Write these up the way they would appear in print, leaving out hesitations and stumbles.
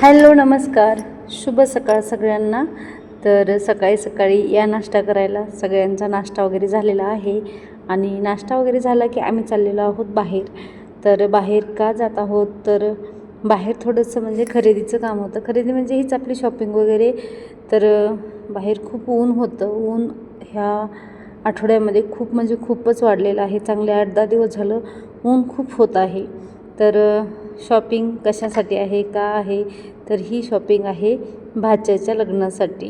Hello नमस्कार, शुभ सकाळ सगळ्यांना. तर सकाळी सकाळी या नाश्ता करायला सगळ्यांचा नाश्ता वगैरे झालेला आहे आणि नाश्ता वगैरे झाला की आम्ही चाललेलो आहोत बाहेर. तर बाहेर का जात आहोत तर बाहेर थोडंसं म्हणजे खरेदीचं काम होतं. खरेदी म्हणजे हीच आपली शॉपिंग वगैरे. तर बाहेर खूप ऊन होतं. ऊन ह्या आठवड्यामध्ये खूप म्हणजे खूपच वाढलेलं आहे. चांगले 8-10 दिवस झालं ऊन खूप होत आहे. तर शॉपिंग कशासाठी आहे का आहे तर ही शॉपिंग आहे भाच्याच्या लग्नासाठी.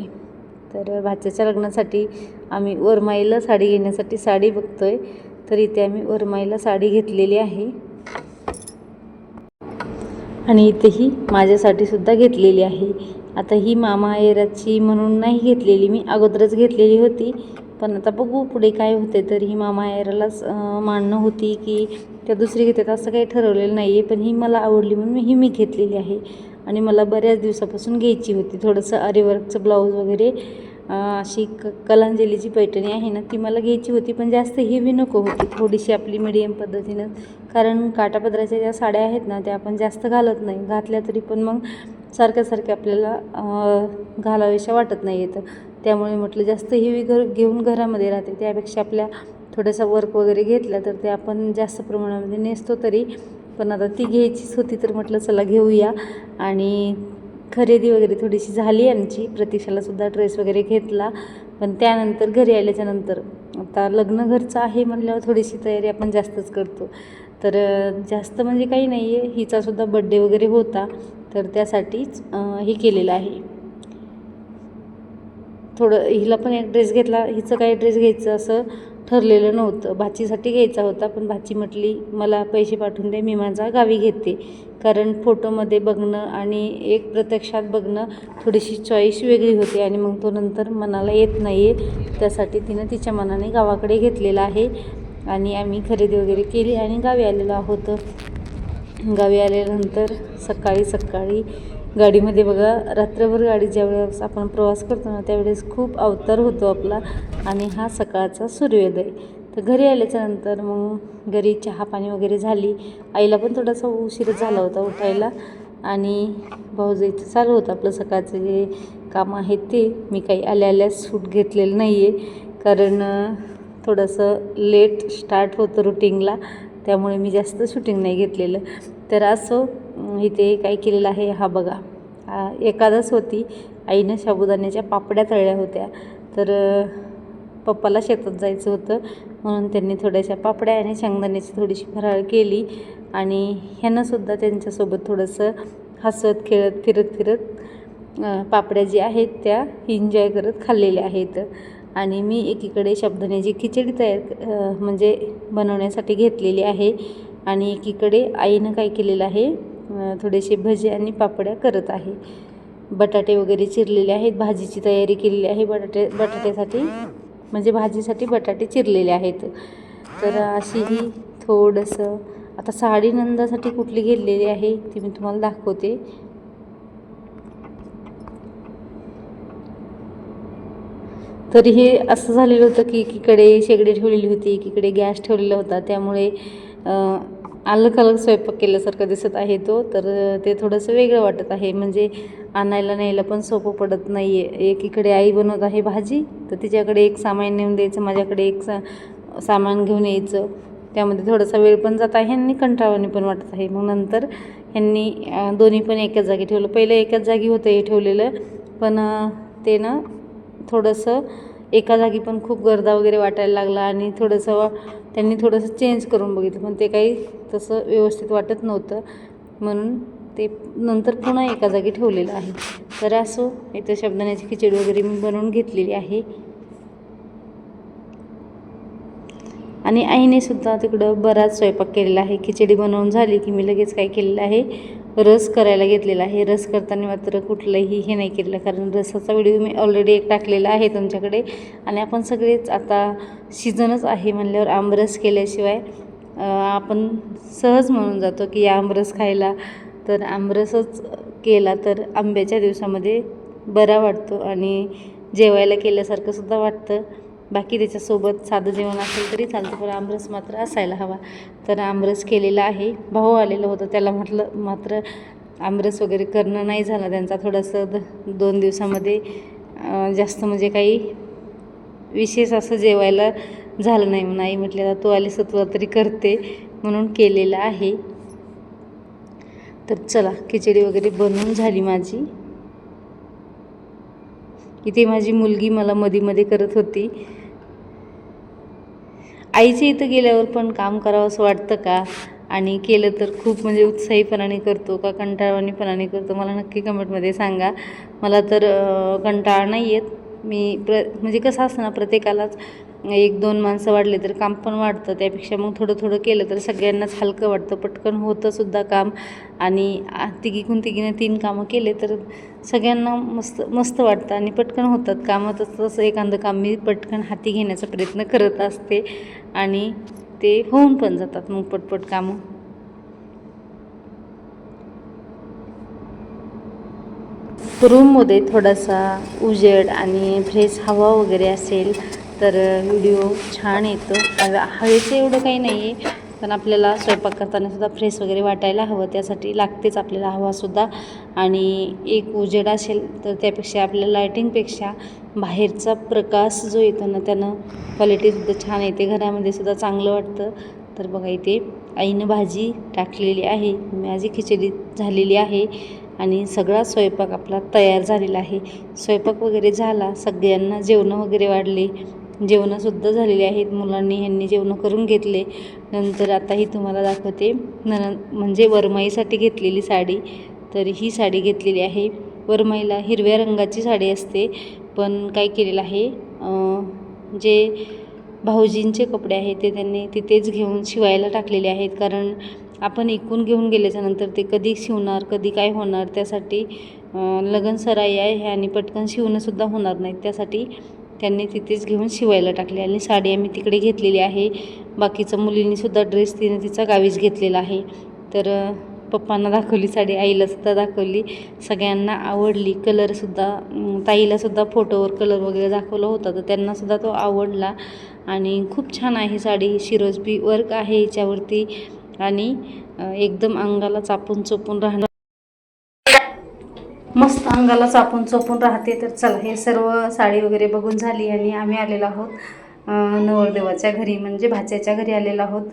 तर भाच्याच्या लग्नासाठी आम्ही वरमाईला साडी घेण्यासाठी साडी बघतो आहे. तर इथे आम्ही वरमाईला साडी घेतलेली आहे आणि इथेही माझ्यासाठी सुद्धा घेतलेली आहे. आता ही मामाहेराची म्हणून नाही घेतलेली, मी अगोदरच घेतलेली होती. पण आता बघू पुढे काय होते. तर ही मामाहेरालाच मानणं होती की त्या दुसरी घेतात असं काही ठरवलेलं नाही आहे. पण ही मला आवडली म्हणून ही मी घेतलेली आहे आणि मला बऱ्याच दिवसापासून घ्यायची होती. थोडंसं आरीवर्कचं ब्लाऊज वगैरे अशी कलांजलीची पैठणी आहे ना ती मला घ्यायची होती. पण जास्त हेवी नको होती, थोडीशी आपली मीडियम पद्धतीनं. कारण काठापदराच्या ज्या साड्या आहेत ना त्या आपण जास्त घालत नाही, घातल्या तरी पण मग सारख्या आपल्याला घालावेशा वाटत नाही येतं. त्यामुळे म्हटलं जास्त हेवी घेऊन घरामध्ये राहते त्यापेक्षा आपल्या थोडंसं वर्क वगैरे घेतलं तर ते आपण जास्त प्रमाणामध्ये नेसतो तरी. पण आता ती घ्यायचीच होती तर म्हटलं चला घेऊया. आणि खरेदी वगैरे थोडीशी झाली आमची. प्रतीक्षालासुद्धा ड्रेस वगैरे घेतला. पण त्यानंतर घरी आल्याच्यानंतर आता लग्न घरचं आहे म्हटल्यावर थोडीशी तयारी आपण जास्तच करतो. तर जास्त म्हणजे काही नाही आहे, हिचासुद्धा बड्डे वगैरे होता तर त्यासाठीच हे केलेलं आहे. थोडं हिला पण एक ड्रेस घेतला. हिचं काही ड्रेस घ्यायचं असं ठरलेलं नव्हतं, भाचीसाठी घ्यायचा होता. पण भाची म्हटली मला पैसे पाठवून दे, मी माझा गावी घेते. कारण फोटोमध्ये बघणं आणि एक प्रत्यक्षात बघणं थोडीशी चॉईस वेगळी होती आणि मग तो नंतर मनाला येत नाही आहे. त्यासाठी तिनं तिच्या मनाने गावाकडे घेतलेला आहे आणि आम्ही खरेदी वगैरे केली आणि गावी आलेलो आहोत. गावी आल्यानंतर सकाळी गाडीमध्ये बघा, रात्रभर गाडी ज्यावेळेस आपण प्रवास करतो ना त्यावेळेस खूप अवतार होतो आपला आणि हा सकाळचा सूर्योदय. तर घरी आल्याच्यानंतर मग घरी चहा पाणी वगैरे झाली. आईला पण थोडासा उशीर झाला होता उठायला आणि भाऊजाईचं चालू होतं आपलं सकाळचं जे काम आहे ते. मी काही आल्या सूट घेतलेलं नाही आहे कारण थोडंसं लेट स्टार्ट होतं रुटीनला, त्यामुळे मी जास्त शूटिंग नाही घेतलेलं. तर असं इथे काय केलेलं आहे हा बघा, एकादस होती. आईनं साबुदाण्याच्या पापड्या तळल्या होत्या. तर पप्पाला शेतात जायचं होतं म्हणून त्यांनी थोड्याशा पापड्या आणि शेंगदाण्याची थोडीशी फराळ केली आणि ह्यांनासुद्धा त्यांच्यासोबत थोडंसं हसत खेळत फिरत पापड्या जी आहेत त्या एन्जॉय करत खाल्लेल्या आहेत. आणि मी एकीकडे साबुदाण्याची खिचडी म्हणजे बनवण्यासाठी घेतलेली आहे आणि एकीकडे आईनं काय केलेलं आहे थोडेसे भजे आणि पापड्या करत आहे. बटाटे वगैरे चिरलेले आहेत, भाजीची तयारी केलेली आहे. बटाट्यासाठी म्हणजे भाजीसाठी बटाटे चिरलेले आहेत. तर अशी ही थोडंसं आता साडी नंदासाठी कुठली घेतलेली आहे ती मी तुम्हाला दाखवते. तर हे असं झालेलं होतं की एकीकडे शेगडी ठेवलेली होती, एकीकडे गॅस ठेवलेला होता. त्यामुळे अलग स्वयंपाक केल्यासारखं दिसत आहे तो. तर ते थोडंसं वेगळं वाटत आहे, म्हणजे आणायला न्यायला पण सोपं पडत नाही आहे. एकीकडे आई बनवत आहे भाजी तर तिच्याकडे एक सामान नेऊन द्यायचं, माझ्याकडे एक सामान घेऊन यायचं. त्यामध्ये थोडासा वेळ पण जात आहे आणि कंटाळवाणी पण वाटत आहे. मग नंतर ह्यांनी दोन्ही पण एकाच जागी ठेवलं. पहिलं एकाच जागी होतं हे ठेवलेलं, पण ते ना थोडंसं एका जागी पण खूप गर्दा वगैरे वाटायला लागला आणि त्यांनी थोडंसं चेंज करून बघितलं पण ते काही तसं व्यवस्थित वाटत नव्हतं, म्हणून ते नंतर पुन्हा एका जागी ठेवलेलं आहे. तर असो इथं साबुदाण्याची खिचडी वगैरे मी बनवून घेतलेली आहे आणि आईने सुद्धा तिकडं बराच स्वयंपाक केलेला आहे. खिचडी बनवून झाली की मी लगेच काय केलेलं आहे, रस करायला घेतलेला आहे. रस करताना मात्र कुठलंही हे नाही केलेलं, कारण रसाचा व्हिडिओ मी ऑलरेडी एक टाकलेला आहे तुमच्याकडे. आणि आपण सगळेच आता सीझनच आहे म्हणल्यावर आमरस केल्याशिवाय आपण सहज म्हणून जातो की आमरस खायला. तर आमरसच केला तर आंब्याच्या दिवसामध्ये बरा वाटतो आणि जेवायला केल्यासारखं सुद्धा वाटतं. बाकी त्याच्यासोबत साधं जेवण असेल तरी चालतं पण आमरस मात्र असायला हवा. तर आमरस केलेला आहे. भाऊ आलेलं होतं, त्याला म्हटलं मात्र आमरस वगैरे करणं नाही झाला त्यांचा, थोडंसं 2 दिवसामध्ये जास्त म्हणजे काही विशेष असं जेवायला झालं नाही. म्हणून आई म्हटले आता तू आलीस तर तुला तरी करते म्हणून केलेलं आहे. तर चला, खिचडी वगैरे बनवून झाली माझी. इथे माझी मुलगी मला मध्ये करत होती. आईच्या इथं गेल्यावर पण काम करावं असं वाटतं का? आणि केलं तर खूप म्हणजे उत्साहीपणाने करतो का कंटाळवाणीपणाने करतो? मला नक्की कमेंटमध्ये सांगा. मला तर कंटाळा नाही येत. मी म्हणजे कसं असतं ना, प्रत्येकालाच 1-2 माणसं वाढले तर काम पण वाढतं. त्यापेक्षा मग थोडं केलं तर सगळ्यांनाच हलकं वाटतं, पटकन होतंसुद्धा काम. आणि तिघीनं 3 कामं केले तर सगळ्यांना मस्त वाटतं आणि पटकन होतात कामं. तसं एखादं काम मी पटकन हाती घेण्याचा प्रयत्न करत असते आणि ते होऊन पण जातात मग पटपट कामं. रूममध्ये थोडासा उजेड आणि फ्रेश हवा वगैरे असेल तर व्हिडिओ छान येतो. हवेचं एवढं काही नाही आहे, पण आपल्याला स्वयंपाक करतानासुद्धा फ्रेश वगैरे वाटायला हवं, त्यासाठी लागतेच आपल्याला हवासुद्धा. आणि एक उजेड असेल तर त्यापेक्षा आपल्या लायटिंगपेक्षा बाहेरचा प्रकाश जो येतो ना, त्यानं क्वालिटीसुद्धा छान येते, घरामध्ये सुद्धा चांगलं वाटतं. तर बघा, इथे आईनं भाजी टाकलेली आहे, माझी खिचडी झालेली आहे आणि सगळा स्वयंपाक आपला तयार झालेला आहे. स्वयंपाक वगैरे झाला, सगळ्यांना जेवणं वगैरे वाढले, जेवणंसुद्धा झालेली आहेत. मुलांनी ह्यांनी जेवणं करून घेतले. नंतर आताही तुम्हाला दाखवते म्हणजे वरमाईसाठी घेतलेली साडी. तर ही साडी घेतलेली आहे. वरमाईला हिरव्या रंगाची साडी असते, पण काय केलेलं आहे, जे भाऊजींचे कपडे आहेत ते त्यांनी तिथेच घेऊन शिवायला टाकलेले आहेत. कारण आपण इकून घेऊन गेल्याच्यानंतर ते कधी शिवणार, कधी काय होणार, त्यासाठी लगनसराई आहे आणि पटकन शिवणंसुद्धा होणार नाही, त्यासाठी त्यांनी तिथेच घेऊन शिवायला टाकले. आणि साडी आम्ही तिकडे घेतलेली आहे. बाकीचं मुलींनीसुद्धा ड्रेस तिचा गावीच घेतलेला आहे. तर पप्पांना दाखवली साडी, आईलासुद्धा दाखवली, सगळ्यांना आवडली. कलरसुद्धा ताईलासुद्धा फोटोवर कलर वगैरे दाखवला होता, तर त्यांनासुद्धा तो आवडला. आणि खूप छान आहे साडी, शिरोजबी वर्क आहे हिच्यावरती आणि एकदम अंगाला चापून चोपून राहणार, मस्त अंगाला चापून चोपून राहते. तर चला, हे सर्व साडी वगैरे बघून झाली आणि आम्ही आलेलो आहोत नवरदेवाच्या घरी, म्हणजे भाच्याच्या घरी आलेलो आहोत.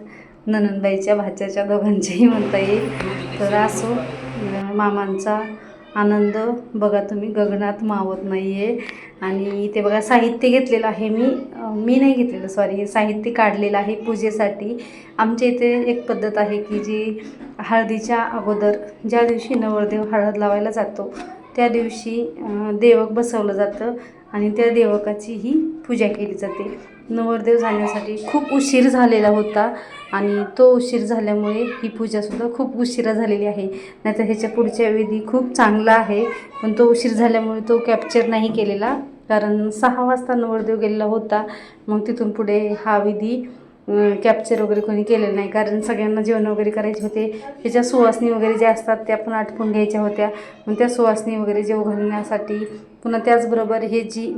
ननंदबाईच्या भाच्याच्या दोघांच्याही म्हणता येईल. तर असो, मामांचा आनंद बघा तुम्ही गगनात मावत नाही आहे. आणि इथे बघा साहित्य घेतलेलं आहे, मी नाही घेतलेलं, सॉरी, हे साहित्य काढलेलं आहे पूजेसाठी. आमच्या इथे एक पद्धत आहे की जी हळदीच्या अगोदर, ज्या दिवशी नवरदेव हळद लावायला जातो त्या दिवशी देवक बसवलं जातं आणि त्या देवकाची ही पूजा केली जाते. नवरदेव जाण्यासाठी खूप उशीर झालेला होता आणि तो उशीर झाल्यामुळे ही पूजासुद्धा खूप उशिरा झालेली आहे. नाहीतर ह्याच्या पुढच्या विधी खूप चांगला आहे, पण तो उशीर झाल्यामुळे तो कॅप्चर नाही केलेला. कारण 6 वाजता नवरदेव गेलेला होता, मग तिथून पुढे हा विधी कॅप्चर वगैरे कोणी केलेलं नाही. कारण सगळ्यांना जेवण वगैरे करायचे होते, त्याच्या सुवासनी वगैरे ज्या असतात त्या पण आटपून घ्यायच्या होत्या. मग त्या सुवासनी वगैरे जेव घालण्यासाठी, पुन्हा त्याचबरोबर हे जी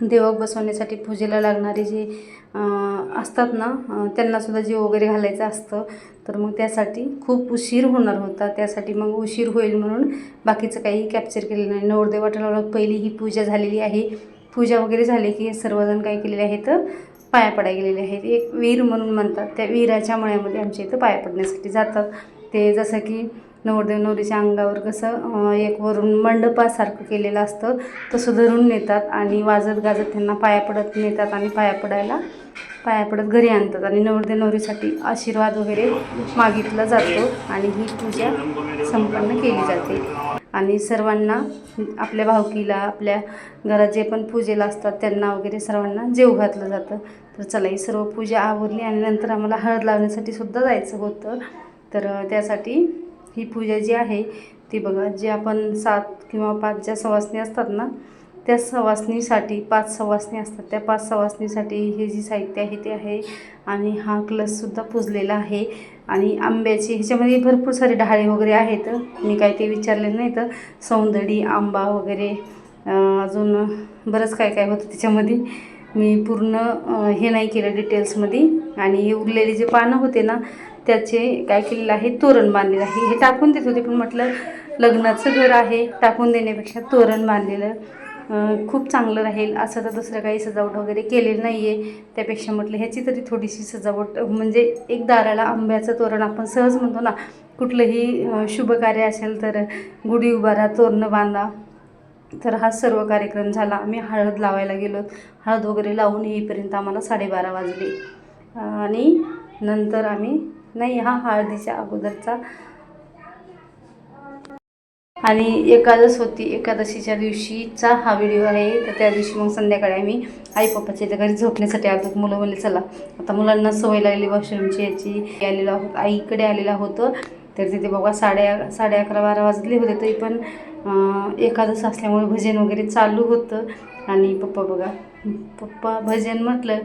देवक बसवण्यासाठी पूजेला लागणारे जे असतात ना, त्यांनासुद्धा जेव वगैरे घालायचं असतं. तर मग त्यासाठी खूप उशीर होणार होता, त्यासाठी मग उशीर होईल म्हणून बाकीचं काही कॅप्चर केलेलं नाही. नवरदेवाला पहिली ही पूजा झालेली आहे. पूजा वगैरे झाली की सर्वजण काय केलेले आहेत, पाया पडायला गेलेले आहेत. एक विहीर म्हणून म्हणतात, त्या विहिराच्या मळ्यामध्ये आमच्या इथं पाया पडण्यासाठी जातात. ते जसं की नवरदेव नवरीच्या अंगावर कसं एक वरून मंडपासारखं केलेलं असतं, तसं धरून नेतात आणि वाजत गाजत त्यांना पाया पडत नेतात आणि पाया पडत घरी आणतात. आणि नवरदेव नवरीसाठी आशीर्वाद वगैरे मागितला जातो आणि ही पूजा संपन्न केली जाते. आणि सर्वांना, आपल्या भावकीला, आपल्या घरात जे पण पूजेला असतात त्यांना वगैरे सर्वांना जेव घातलं जातं. तर चला, ही सर्व पूजा आवरली आणि नंतर आम्हाला हळद लावण्यासाठी सुद्धा जायचं होतं. तर त्यासाठी ही पूजा जी आहे ती बघा, जे आपण 7 किंवा 5 ज्या सवासणी असतात ना, त्या सवासणीसाठी 5 सवासणी असतात, त्या 5 सवासणीसाठी हे जे साहित्य आहे ते आहे. आणि हा कलशसुद्धा पुजलेला आहे. आणि आंब्याची ह्याच्यामध्ये भरपूर सारे डहाळे वगैरे आहेत, मी काय ते विचारले नाही. तर सौंदडी, आंबा वगैरे अजून बरंच काय काय होतं त्याच्यामध्ये, मी पूर्ण हे नाही केलं डिटेल्समध्ये. आणि हे उरलेले जे पानं होते ना, त्याचे काय केलेलं आहे, तोरण बांधलेलं आहे. हे टाकून देत होते, पण म्हटलं लग्नाचं घर आहे, टाकून देण्यापेक्षा तोरण बांधलेलं खूप चांगलं राहील. असं तर दुसरं काही सजावट वगैरे केलेलं नाही आहे, त्यापेक्षा म्हटलं ह्याची तरी थोडीशी सजावट, म्हणजे एक दाराला आंब्याचं तोरण आपण सहज म्हणतो ना, कुठलंही शुभ कार्य असेल तर गुढी उभारा, तोरणं बांधा. तर हा सर्व कार्यक्रम झाला. आम्ही हळद लावायला गेलो. हळद वगैरे लावून येईपर्यंत आम्हाला 12:30 वाजले. आणि नंतर आम्ही नाही, हा हळदीच्या अगोदरचा आणि एकादश होती, एकादशीच्या दिवशीचा हा व्हिडिओ आहे. तर त्या दिवशी मग संध्याकाळी आम्ही आई पप्पाच्या इथे घरी झोपण्यासाठी आलो. मुलं म्हणले चला, आता मुलांना सवय लागली वॉशरूमची याची. आलेलो आहोत, आईकडे आलेला होतं. तर तिथे बघा 11:30-12 वाजले होते, तरी पण एकादश असल्यामुळे भजन वगैरे चालू होतं. आणि पप्पा बघा, पप्पा भजन म्हटलं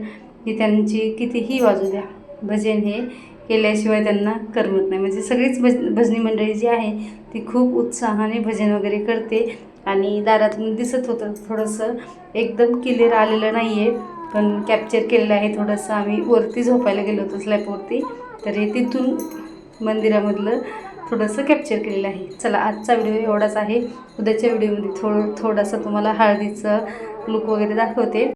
की त्यांची कितीही वाजू द्या, भजन हे केल्याशिवाय त्यांना करमत नाही. म्हणजे सगळीच भजनी मंडळी जी आहे ती खूप उत्साहाने भजन वगैरे करते. आणि दारातून दिसत होतं थोडंसं, एकदम क्लिअर आलेलं नाही आहे, पण कॅप्चर केलेलं आहे थोडंसं. आम्ही वरती झोपायला गेलो होतो स्लॅबवरती, तर हे तिथून मंदिरामधलं थोडंसं कॅप्चर केलेलं आहे. चला, आजचा व्हिडिओ एवढाच आहे. उद्याच्या व्हिडिओमध्ये थोडासा तुम्हाला हळदीचं लुक वगैरे दाखवते.